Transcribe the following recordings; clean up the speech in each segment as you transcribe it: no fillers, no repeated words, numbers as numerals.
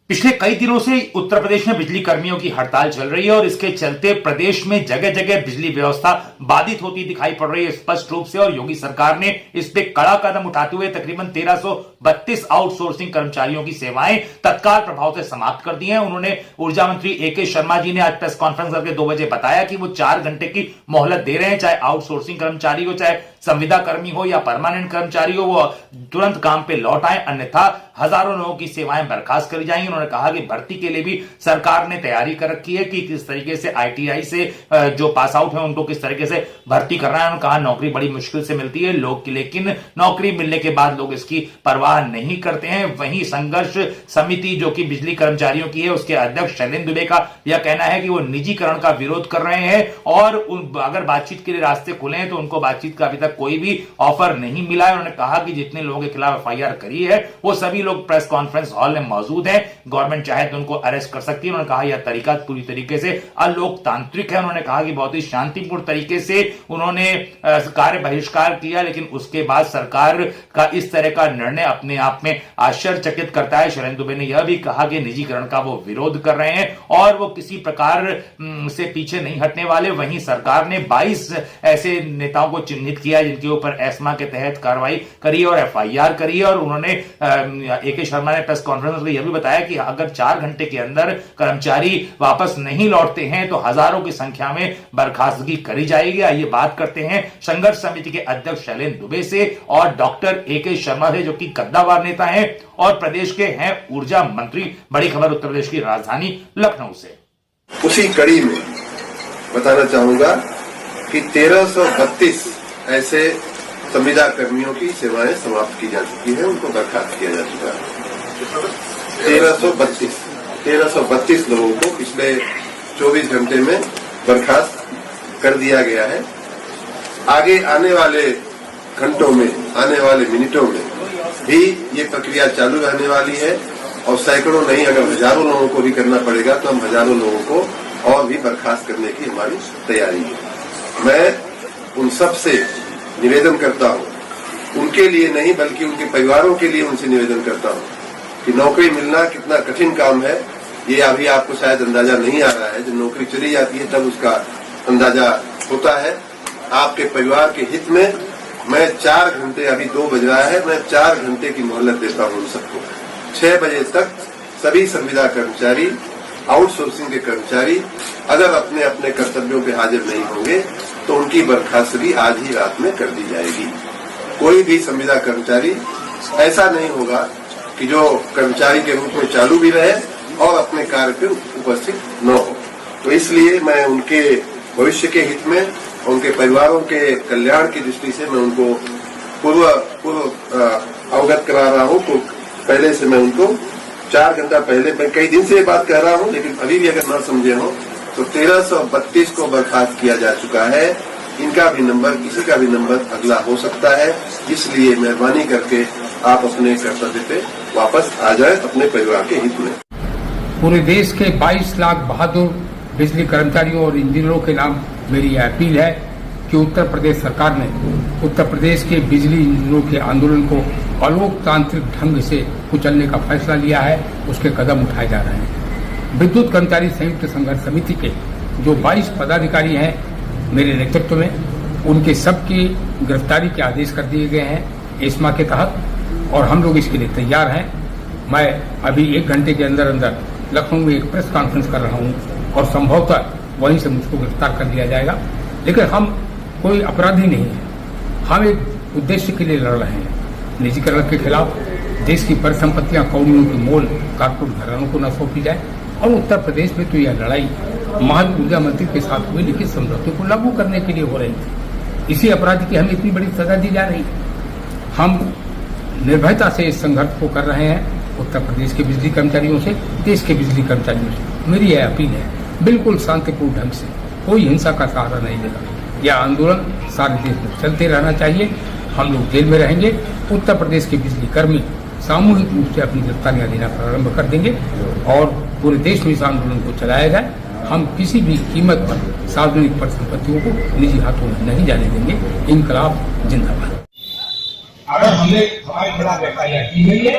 पिछले कई दिनों से उत्तर प्रदेश में बिजली कर्मियों की हड़ताल चल रही है और इसके चलते प्रदेश में जगह जगह बिजली व्यवस्था बाधित होती दिखाई पड़ रही है स्पष्ट रूप से। और योगी सरकार ने इस पे कड़ा कदम उठाते हुए तकरीबन 1332 आउटसोर्सिंग कर्मचारियों की सेवाएं तत्काल प्रभाव से समाप्त कर दी हैं। उन्होंने ऊर्जा मंत्री ए.के. शर्मा जी ने आज प्रेस कॉन्फ्रेंस करके 2 बजे बताया कि वो 4 घंटे की मोहलत दे रहे हैं, चाहे आउटसोर्सिंग कर्मचारी हो, चाहे संविदा कर्मी हो या परमानेंट कर्मचारी हो, वो तुरंत काम पे लौट आए, अन्यथा हजारों लोगों की सेवाएं बर्खास्त करी जाएंगी। उन्होंने कहा कि भर्ती के लिए भी सरकार ने तैयारी कर रखी है कि किस तरीके से आईटीआई से जो पास आउट है उनको किस तरीके से भर्ती करना है। उन्होंने कहा नौकरी बड़ी मुश्किल से मिलती है लोग की, लेकिन नौकरी मिलने के बाद लोग इसकी परवाह नहीं करते हैं। वहीं संघर्ष समिति जो कि बिजली कर्मचारियों की है, उसके अध्यक्ष शैलेंद्र दुबे का यह कहना है कि वो निजीकरण का विरोध कर रहे हैं और अगर बातचीत के लिए रास्ते खुले हैं तो उनको बातचीत का अभी तक कोई भी ऑफर नहीं मिला है। उन्होंने कहा कि जितने लोगों के खिलाफ एफआईआर करी है वो सभी लोग प्रेस कॉन्फ्रेंस हॉल में मौजूद हैं, गवर्नमेंट चाहे तो उनको अरेस्ट कर सकती है। उन्होंने कहा यह तरीका पूरी तरीके से अलोकतांत्रिक है। उन्होंने कहा कि बहुत ही शांतिपूर्ण तरीके से उन्होंने कार्य बहिष्कार किया, लेकिन उसके बाद सरकार का इस तरह का निर्णय अपने आप में आश्चर्यचकित करता है। शैलेंद्र दुबे ने यह भी कहा कि निजीकरण का वो विरोध कर रहे हैं और वो किसी प्रकार से पीछे नहीं हटने वाले। वहीं सरकार ने 22 ऐसे नेताओं को चिन्हित किया जिनके ऊपर एस्मा के तहत कार्रवाई करी और एफआईआर करी है। और उन्होंने ए.के. शर्मा ने प्रेस कॉन्फ्रेंस में यह भी बताया कि अगर 4 घंटे के अंदर कर्मचारी वापस नहीं लौटते हैं तो हजारों की संख्या में बर्खास्तगी करी जाएगी। आइए बात करते हैं संघर्ष समिति के अध्यक्ष शैलेंद्र दुबे से और डॉक्टर ए.के. शर्मा से, जो कि कद्दावर नेता हैं और प्रदेश के हैं ऊर्जा मंत्री। बड़ी खबर उत्तर प्रदेश की राजधानी लखनऊ से। उसी कड़ी में बताना चाहूंगा कि 1332 ऐसे संविदा कर्मियों की सेवाएं समाप्त की जा चुकी है, उनको बर्खास्त किया जा चुका है। 1332 लोगों को पिछले 24 घंटे में बर्खास्त कर दिया गया है। आगे आने वाले घंटों में, आने वाले मिनटों में भी ये प्रक्रिया चालू रहने वाली है और सैकड़ों नहीं अगर हजारों लोगों को भी करना पड़ेगा तो हम हजारों लोगों को और भी बर्खास्त करने की हमारी तैयारी है। मैं उन सब से निवेदन करता हूं, उनके लिए नहीं बल्कि उनके परिवारों के लिए उनसे निवेदन करता हूं कि नौकरी मिलना कितना कठिन काम है ये अभी आपको शायद अंदाजा नहीं आ रहा है। जब नौकरी चली जाती है तब उसका अंदाजा होता है। आपके परिवार के हित में मैं 4 घंटे, अभी 2 बज रहा है, मैं 4 घंटे की मोहलत देता हूं सबको। 6 बजे तक सभी संविदा कर्मचारी, आउटसोर्सिंग के कर्मचारी अगर अपने अपने कर्तव्यों पे हाजिर नहीं होंगे तो उनकी बर्खास्तगी आज ही रात में कर दी जाएगी। कोई भी संविदा कर्मचारी ऐसा नहीं होगा कि जो कर्मचारी के रूप में चालू भी रहे और अपने कार्य पे उपस्थित न हो। तो इसलिए मैं उनके भविष्य के हित में, उनके परिवारों के कल्याण की दृष्टि से मैं उनको पूर्व अवगत करा रहा हूँ। तो पहले से मैं उनको 4 घंटा पहले, मैं कई दिन से ये बात कह रहा हूँ लेकिन अभी भी अगर न समझे हो तो 1332 को बर्खास्त किया जा चुका है। इनका भी नंबर, किसी का भी नंबर अगला हो सकता है। इसलिए मेहरबानी करके आप अपने कर्तव्य पे वापस आ जाए अपने परिवार के हित में। पूरे देश के 22 लाख बहादुर बिजली कर्मचारियों और इंजीनियरों के नाम मेरी यह अपील है कि उत्तर प्रदेश सरकार ने उत्तर प्रदेश के बिजली इंजीनियरों के आंदोलन को अलोकतांत्रिक ढंग से कुचलने का फैसला लिया है, उसके कदम उठाए जा रहे हैं। विद्युत कर्मचारी संयुक्त संघर्ष समिति के जो 22 पदाधिकारी हैं मेरे नेतृत्व में, उनके सबकी गिरफ्तारी के आदेश कर दिए गए हैं एस्मा के तहत और हम लोग इसके लिए तैयार हैं। मैं अभी 1 घंटे के अंदर अंदर लखनऊ में एक प्रेस कॉन्फ्रेंस कर रहा हूं और संभवतः वहीं से मुझको गिरफ्तार कर लिया जाएगा। लेकिन हम कोई अपराधी नहीं है, हम एक उद्देश्य के लिए लड़ रहे हैं, निजीकरण के खिलाफ। देश की परिसंपत्तियां कौड़ियों की मोल कारपोरेट घरानों को न सौंपी जाए। और उत्तर प्रदेश में तो यह लड़ाई महज ऊर्जा मंत्री के साथ हुए लिखित समझौते को लागू करने के लिए हो रही थी। इसी अपराध की हमें इतनी बड़ी सजा दी जा रही है। हम निर्भयता से इस संघर्ष को कर रहे हैं उत्तर प्रदेश के बिजली कर्मचारियों से, देश के बिजली कर्मचारियों से। मेरी यह अपील है, बिल्कुल शांतिपूर्ण ढंग से, कोई हिंसा का सहारा नहीं लेगा। यह आंदोलन सारे देश में चलते रहना चाहिए। हम लोग जेल में रहेंगे। उत्तर प्रदेश के बिजली कर्मी सामूहिक रूप से अपनी गिरफ्तारियां देना प्रारंभ कर देंगे और पूरे देश में इस आंदोलन को चलाया जाए। हम किसी भी कीमत पर सार्वजनिक परिसंपत्तियों को निजी हाथों में नहीं जाने देंगे। इनकलाब जिंदाबाद। अगर हमें हमारे खिलाफ एफआईआर की गई है,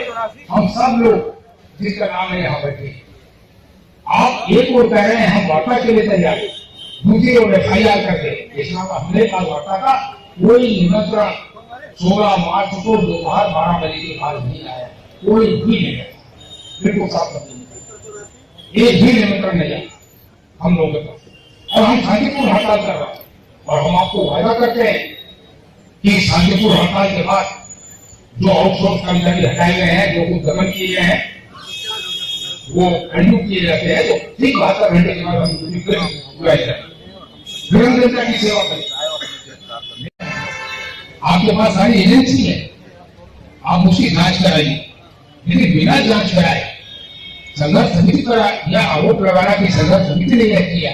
हम सब लोग जिसका नाम है यहाँ बैठे। आप एक ओर कह रहे हैं हम वार्ता के लिए तैयार, दूसरी ओर FIR करके इस्लाम हमने का वार्ता का कोई निमंत्रण 16 मार्च को दोपहर 12 बजे के बाद नहीं आया, कोई भी नहीं आया। बिल्कुल साफ कर, एक भी निमंत्रण नहीं आया हम लोगों का, और हम शांतिपूर्ण हड़ताल कर रहे हैं। और हम आपको वायदा करते हैं कि शांतिपूर्ण हड़ताल के बाद जो आउटसोर्स कर्मचारी हटाए गए हैं, जो कुछ दमन किए गए हैं, वो कंटिन्यू किए जाते हैं, तो ठीक 72 घंटे के बाद हम बुलाए जाए, जनता की सेवा करें। आपके पास सारी एजेंसी है, आप उसकी जांच कराइए, लेकिन बिना जांच कराए संघर्ष समिति पर यह आरोप लगाना कि संघर्ष समिति ने यह किया,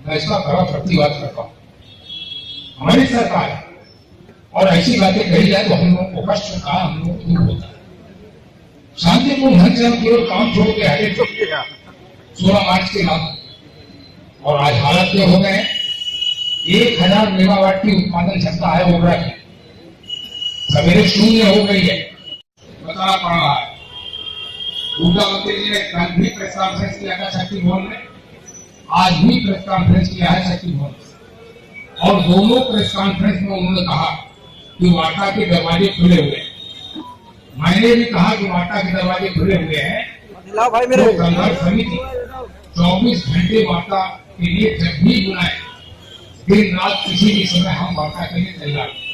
मैं इसका बड़ा प्रतिवाद करता हूं। हमारी सरकार है और ऐसी बातें कही जाए तो हम लोगों को कष्ट का हम लोग दूर होता है। शांतिपूर्ण ढंग से हम केवल काम छोड़ के हटे 16 मार्च के बाद, और आज हालत क्या हो गए, 1000 मेगावाट की उत्पादन क्षमता है ओबरा की, सवेरे शून्य हो गई है, बताना पड़ रहा है। ऊर्जा मंत्री जी ने कल भी प्रेस कॉन्फ्रेंस किया था शक्ति भवन में, आज भी प्रेस कॉन्फ्रेंस किया है शक्ति भवन में, और दोनों प्रेस कॉन्फ्रेंस में उन्होंने कहा कि वार्ता के दरवाजे खुले हुए हैं। मैंने भी कहा कि वार्ता के दरवाजे खुले हुए हैं, तो संघर्ष समिति 24 घंटे वार्ता के लिए जब भी बुलाए, दिन रात किसी भी समय हम वार्ता के लिए तैयार हैं।